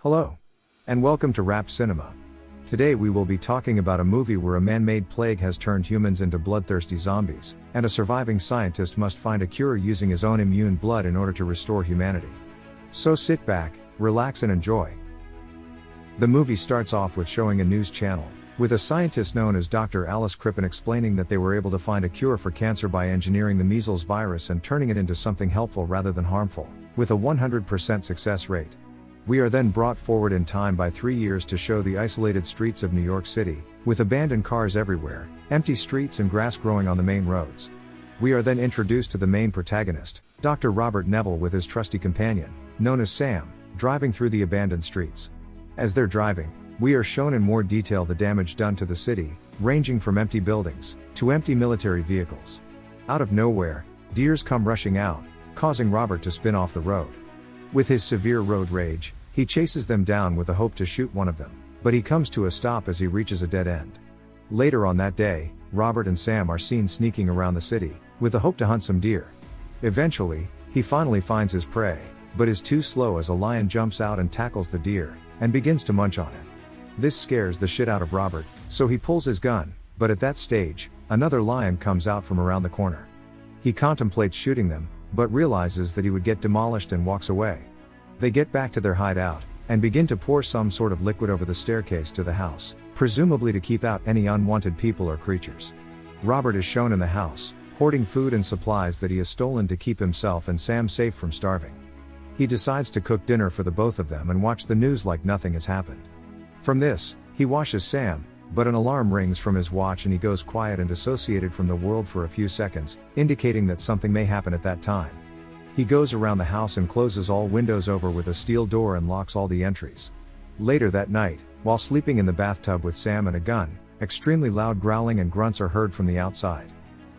Hello, and welcome to Rap Cinema. Today we will be talking about a movie where a man-made plague has turned humans into bloodthirsty zombies, and a surviving scientist must find a cure using his own immune blood in order to restore humanity. So sit back, relax and enjoy. The movie starts off with showing a news channel, with a scientist known as Dr. Alice Crippen explaining that they were able to find a cure for cancer by engineering the measles virus and turning it into something helpful rather than harmful, with a 100% success rate. We are then brought forward in time by 3 years to show the isolated streets of New York City, with abandoned cars everywhere, empty streets and grass growing on the main roads. We are then introduced to the main protagonist, Dr. Robert Neville with his trusty companion, known as Sam, driving through the abandoned streets. As they're driving, we are shown in more detail the damage done to the city, ranging from empty buildings to empty military vehicles. Out of nowhere, deers come rushing out, causing Robert to spin off the road. With his severe road rage, he chases them down with the hope to shoot one of them, but he comes to a stop as he reaches a dead end. Later on that day, Robert and Sam are seen sneaking around the city, with the hope to hunt some deer. Eventually, he finally finds his prey, but is too slow as a lion jumps out and tackles the deer, and begins to munch on it. This scares the shit out of Robert, so he pulls his gun, but at that stage, another lion comes out from around the corner. He contemplates shooting them, but realizes that he would get demolished and walks away. They get back to their hideout, and begin to pour some sort of liquid over the staircase to the house, presumably to keep out any unwanted people or creatures. Robert is shown in the house, hoarding food and supplies that he has stolen to keep himself and Sam safe from starving. He decides to cook dinner for the both of them and watch the news like nothing has happened. From this, he washes Sam, but an alarm rings from his watch and he goes quiet and dissociated from the world for a few seconds, indicating that something may happen at that time. He goes around the house and closes all windows over with a steel door and locks all the entries. Later that night, while sleeping in the bathtub with Sam and a gun, extremely loud growling and grunts are heard from the outside.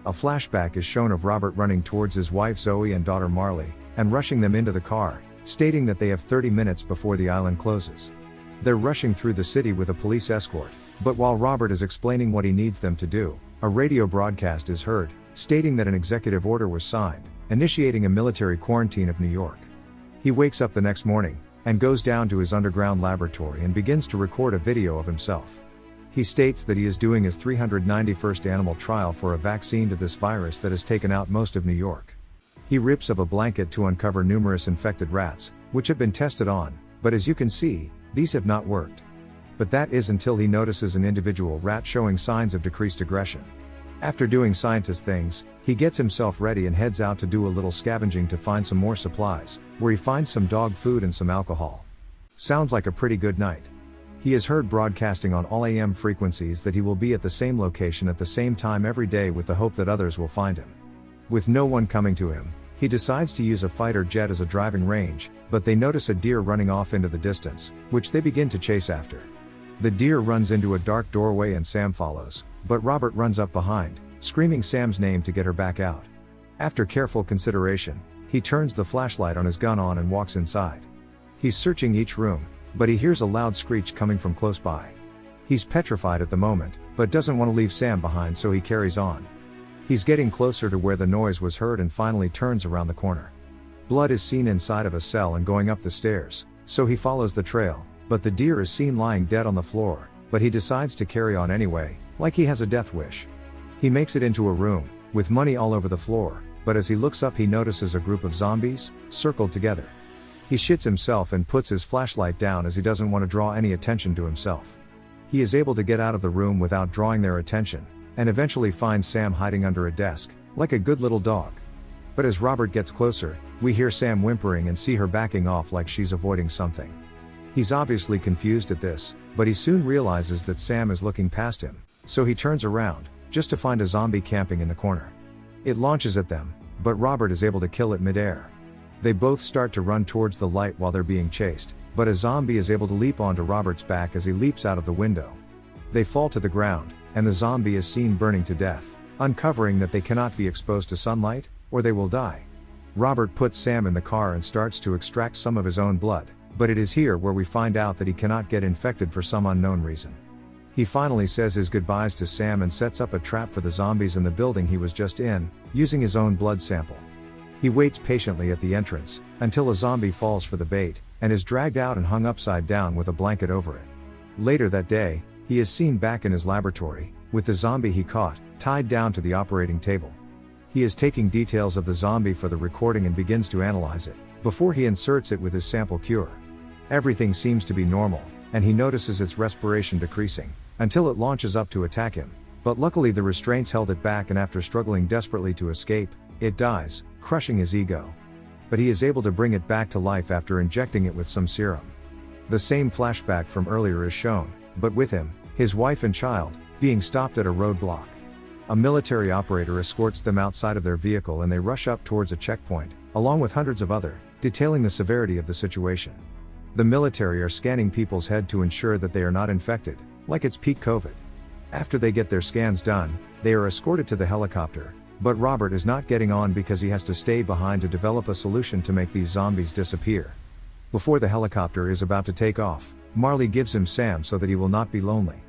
A flashback is shown of Robert running towards his wife Zoe and daughter Marley, and rushing them into the car, stating that they have 30 minutes before the island closes. They're rushing through the city with a police escort, but while Robert is explaining what he needs them to do, a radio broadcast is heard, stating that an executive order was signed, initiating a military quarantine of New York. He wakes up the next morning, and goes down to his underground laboratory and begins to record a video of himself. He states that he is doing his 391st animal trial for a vaccine to this virus that has taken out most of New York. He rips up a blanket to uncover numerous infected rats, which have been tested on, but as you can see, these have not worked. But that is until he notices an individual rat showing signs of decreased aggression. After doing scientist things, he gets himself ready and heads out to do a little scavenging to find some more supplies, where he finds some dog food and some alcohol. Sounds like a pretty good night. He has heard broadcasting on all AM frequencies that he will be at the same location at the same time every day with the hope that others will find him. With no one coming to him, he decides to use a fighter jet as a driving range, but they notice a deer running off into the distance, which they begin to chase after. The deer runs into a dark doorway and Sam follows, but Robert runs up behind, screaming Sam's name to get her back out. After careful consideration, he turns the flashlight on his gun on and walks inside. He's searching each room, but he hears a loud screech coming from close by. He's petrified at the moment, but doesn't want to leave Sam behind, so he carries on. He's getting closer to where the noise was heard and finally turns around the corner. Blood is seen inside of a cell and going up the stairs, so he follows the trail, but the deer is seen lying dead on the floor, but he decides to carry on anyway, like he has a death wish. He makes it into a room, with money all over the floor, but as he looks up he notices a group of zombies, circled together. He shits himself and puts his flashlight down as he doesn't want to draw any attention to himself. He is able to get out of the room without drawing their attention, and eventually finds Sam hiding under a desk, like a good little dog. But as Robert gets closer, we hear Sam whimpering and see her backing off like she's avoiding something. He's obviously confused at this, but he soon realizes that Sam is looking past him, so he turns around, just to find a zombie camping in the corner. It launches at them, but Robert is able to kill it midair. They both start to run towards the light while they're being chased, but a zombie is able to leap onto Robert's back as he leaps out of the window. They fall to the ground, and the zombie is seen burning to death, uncovering that they cannot be exposed to sunlight, or they will die. Robert puts Sam in the car and starts to extract some of his own blood, but it is here where we find out that he cannot get infected for some unknown reason. He finally says his goodbyes to Sam and sets up a trap for the zombies in the building he was just in, using his own blood sample. He waits patiently at the entrance, until a zombie falls for the bait, and is dragged out and hung upside down with a blanket over it. Later that day, he is seen back in his laboratory, with the zombie he caught, tied down to the operating table. He is taking details of the zombie for the recording and begins to analyze it, before he inserts it with his sample cure. Everything seems to be normal, and he notices its respiration decreasing, until it launches up to attack him. But luckily the restraints held it back, and after struggling desperately to escape, it dies, crushing his ego. But he is able to bring it back to life after injecting it with some serum. The same flashback from earlier is shown, but with him, his wife and child, being stopped at a roadblock. A military operator escorts them outside of their vehicle and they rush up towards a checkpoint, along with hundreds of others, detailing the severity of the situation. The military are scanning people's head to ensure that they are not infected, like it's peak COVID. After they get their scans done, they are escorted to the helicopter, but Robert is not getting on because he has to stay behind to develop a solution to make these zombies disappear. Before the helicopter is about to take off, Marley gives him Sam so that he will not be lonely.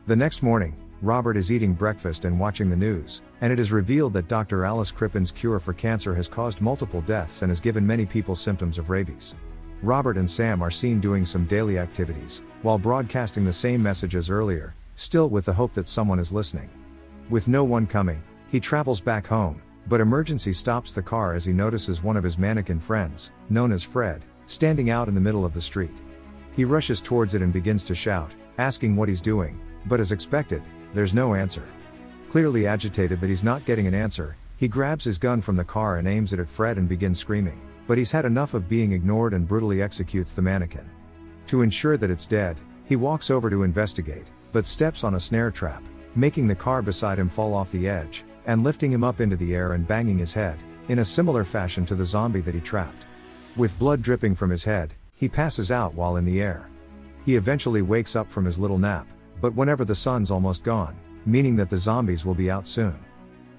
The next morning, Robert is eating breakfast and watching the news, and it is revealed that Dr. Alice Crippen's cure for cancer has caused multiple deaths and has given many people symptoms of rabies. Robert and Sam are seen doing some daily activities, while broadcasting the same message as earlier, still with the hope that someone is listening. With no one coming, he travels back home, but emergency stops the car as he notices one of his mannequin friends, known as Fred, standing out in the middle of the street. He rushes towards it and begins to shout, asking what he's doing, but as expected, there's no answer. Clearly agitated that he's not getting an answer, he grabs his gun from the car and aims it at Fred and begins screaming, but he's had enough of being ignored and brutally executes the mannequin. To ensure that it's dead, he walks over to investigate, but steps on a snare trap, making the car beside him fall off the edge, and lifting him up into the air and banging his head, in a similar fashion to the zombie that he trapped. With blood dripping from his head, he passes out while in the air. He eventually wakes up from his little nap, but whenever the sun's almost gone, meaning that the zombies will be out soon.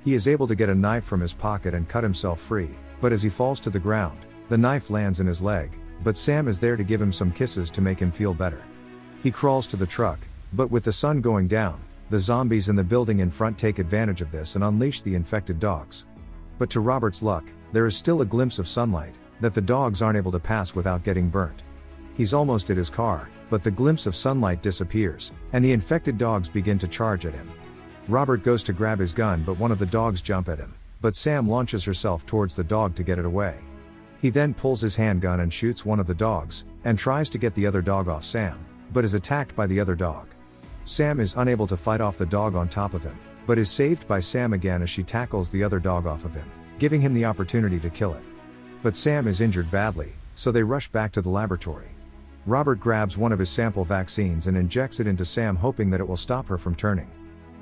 He is able to get a knife from his pocket and cut himself free, but as he falls to the ground, the knife lands in his leg, but Sam is there to give him some kisses to make him feel better. He crawls to the truck, but with the sun going down, the zombies in the building in front take advantage of this and unleash the infected dogs. But to Robert's luck, there is still a glimpse of sunlight, that the dogs aren't able to pass without getting burnt. He's almost at his car, but the glimpse of sunlight disappears, and the infected dogs begin to charge at him. Robert goes to grab his gun, but one of the dogs jump at him, but Sam launches herself towards the dog to get it away. He then pulls his handgun and shoots one of the dogs, and tries to get the other dog off Sam, but is attacked by the other dog. Sam is unable to fight off the dog on top of him, but is saved by Sam again as she tackles the other dog off of him, giving him the opportunity to kill it. But Sam is injured badly, so they rush back to the laboratory. Robert grabs one of his sample vaccines and injects it into Sam, hoping that it will stop her from turning.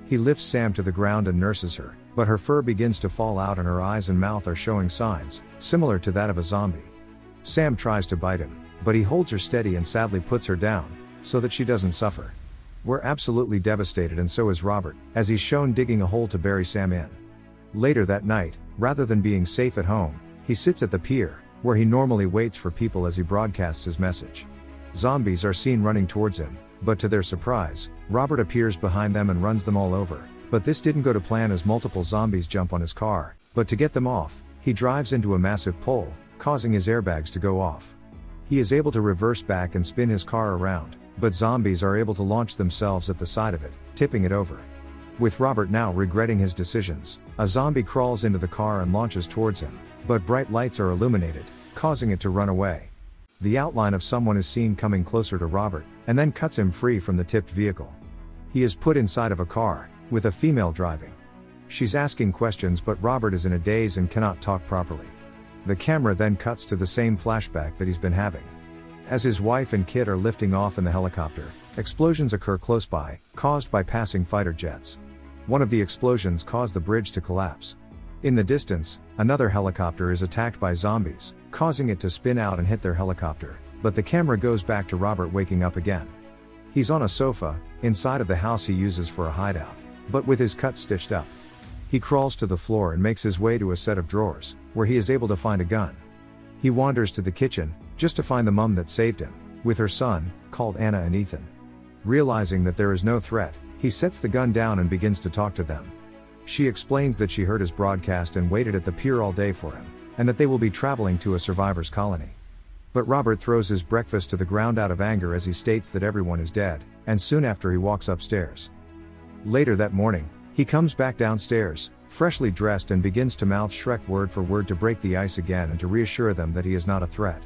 He lifts Sam to the ground and nurses her, but her fur begins to fall out and her eyes and mouth are showing signs, similar to that of a zombie. Sam tries to bite him, but he holds her steady and sadly puts her down, so that she doesn't suffer. We're absolutely devastated, and so is Robert, as he's shown digging a hole to bury Sam in. Later that night, rather than being safe at home, he sits at the pier, where he normally waits for people as he broadcasts his message. Zombies are seen running towards him, but to their surprise, Robert appears behind them and runs them all over. But this didn't go to plan, as multiple zombies jump on his car, but to get them off, he drives into a massive pole, causing his airbags to go off. He is able to reverse back and spin his car around, but zombies are able to launch themselves at the side of it, tipping it over. With Robert now regretting his decisions, a zombie crawls into the car and launches towards him, but bright lights are illuminated, causing it to run away. The outline of someone is seen coming closer to Robert, and then cuts him free from the tipped vehicle. He is put inside of a car, with a female driving. She's asking questions, but Robert is in a daze and cannot talk properly. The camera then cuts to the same flashback that he's been having. As his wife and kid are lifting off in the helicopter, explosions occur close by, caused by passing fighter jets. One of the explosions caused the bridge to collapse. In the distance, another helicopter is attacked by zombies, causing it to spin out and hit their helicopter, but the camera goes back to Robert waking up again. He's on a sofa, inside of the house he uses for a hideout, but with his cut stitched up. He crawls to the floor and makes his way to a set of drawers, where he is able to find a gun. He wanders to the kitchen, just to find the mum that saved him, with her son, called Anna and Ethan. Realizing that there is no threat, he sets the gun down and begins to talk to them. She explains that she heard his broadcast and waited at the pier all day for him. and that they will be traveling to a survivors' colony. But Robert throws his breakfast to the ground out of anger as he states that everyone is dead, and soon after he walks upstairs. Later that morning, he comes back downstairs, freshly dressed, and begins to mouth Shrek word for word to break the ice again and to reassure them that he is not a threat.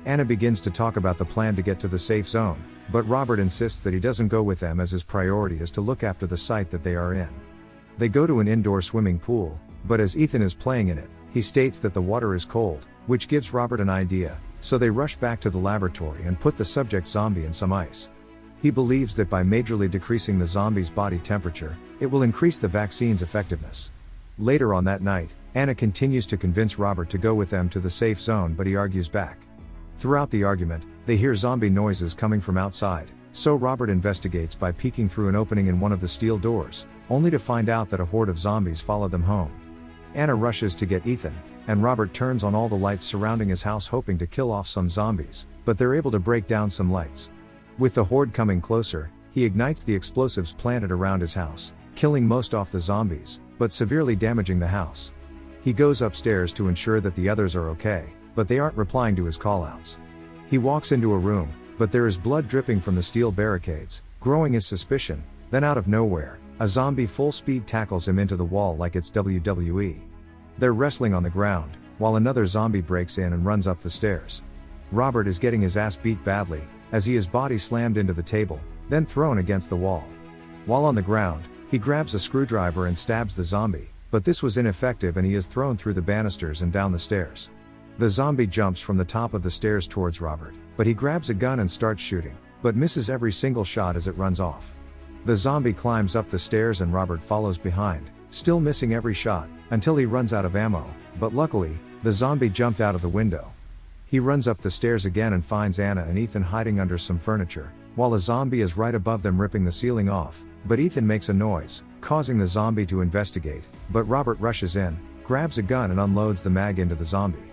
Anna begins to talk about the plan to get to the safe zone, but Robert insists that he doesn't go with them as his priority is to look after the site that they are in. They go to an indoor swimming pool, but as Ethan is playing in it, he states that the water is cold, which gives Robert an idea, so they rush back to the laboratory and put the subject zombie in some ice. He believes that by majorly decreasing the zombie's body temperature, it will increase the vaccine's effectiveness. Later on that night, Anna continues to convince Robert to go with them to the safe zone, but he argues back. Throughout the argument, they hear zombie noises coming from outside, so Robert investigates by peeking through an opening in one of the steel doors, only to find out that a horde of zombies followed them home. Anna rushes to get Ethan, and Robert turns on all the lights surrounding his house hoping to kill off some zombies, but they're able to break down some lights. With the horde coming closer, he ignites the explosives planted around his house, killing most off the zombies, but severely damaging the house. He goes upstairs to ensure that the others are okay, but they aren't replying to his callouts. He walks into a room, but there is blood dripping from the steel barricades, growing his suspicion. Then out of nowhere, a zombie full speed tackles him into the wall like it's WWE. They're wrestling on the ground, while another zombie breaks in and runs up the stairs. Robert is getting his ass beat badly, as he is body slammed into the table, then thrown against the wall. While on the ground, he grabs a screwdriver and stabs the zombie, but this was ineffective and he is thrown through the banisters and down the stairs. The zombie jumps from the top of the stairs towards Robert, but he grabs a gun and starts shooting, but misses every single shot as it runs off. The zombie climbs up the stairs and Robert follows behind, still missing every shot, until he runs out of ammo, but luckily, the zombie jumped out of the window. He runs up the stairs again and finds Anna and Ethan hiding under some furniture, while a zombie is right above them ripping the ceiling off, but Ethan makes a noise, causing the zombie to investigate, but Robert rushes in, grabs a gun and unloads the mag into the zombie.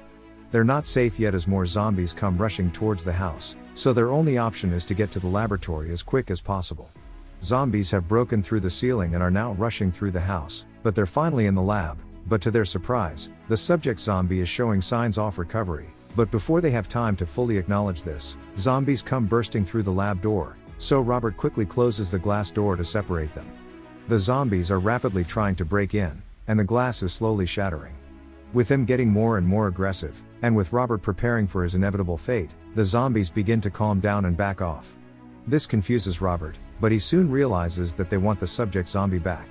They're not safe yet as more zombies come rushing towards the house, so their only option is to get to the laboratory as quick as possible. Zombies have broken through the ceiling and are now rushing through the house, but they're finally in the lab, but to their surprise, the subject zombie is showing signs of recovery, but before they have time to fully acknowledge this, zombies come bursting through the lab door, so Robert quickly closes the glass door to separate them. The zombies are rapidly trying to break in, and the glass is slowly shattering. With them getting more and more aggressive, and with Robert preparing for his inevitable fate, the zombies begin to calm down and back off. This confuses Robert, but he soon realizes that they want the subject zombie back.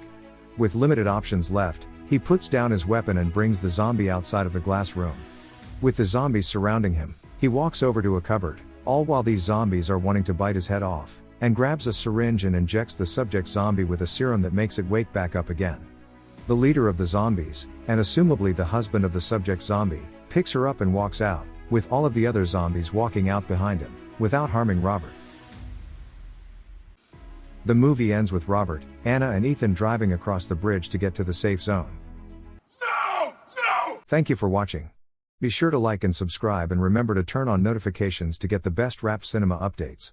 With limited options left, he puts down his weapon and brings the zombie outside of the glass room. With the zombies surrounding him, he walks over to a cupboard, all while these zombies are wanting to bite his head off, and grabs a syringe and injects the subject zombie with a serum that makes it wake back up again. The leader of the zombies, and assumably the husband of the subject zombie, picks her up and walks out, with all of the other zombies walking out behind him, without harming Robert. The movie ends with Robert, Anna and Ethan driving across the bridge to get to the safe zone. No! No! Thank you for watching. Be sure to like and subscribe and remember to turn on notifications to get the best rap cinema updates.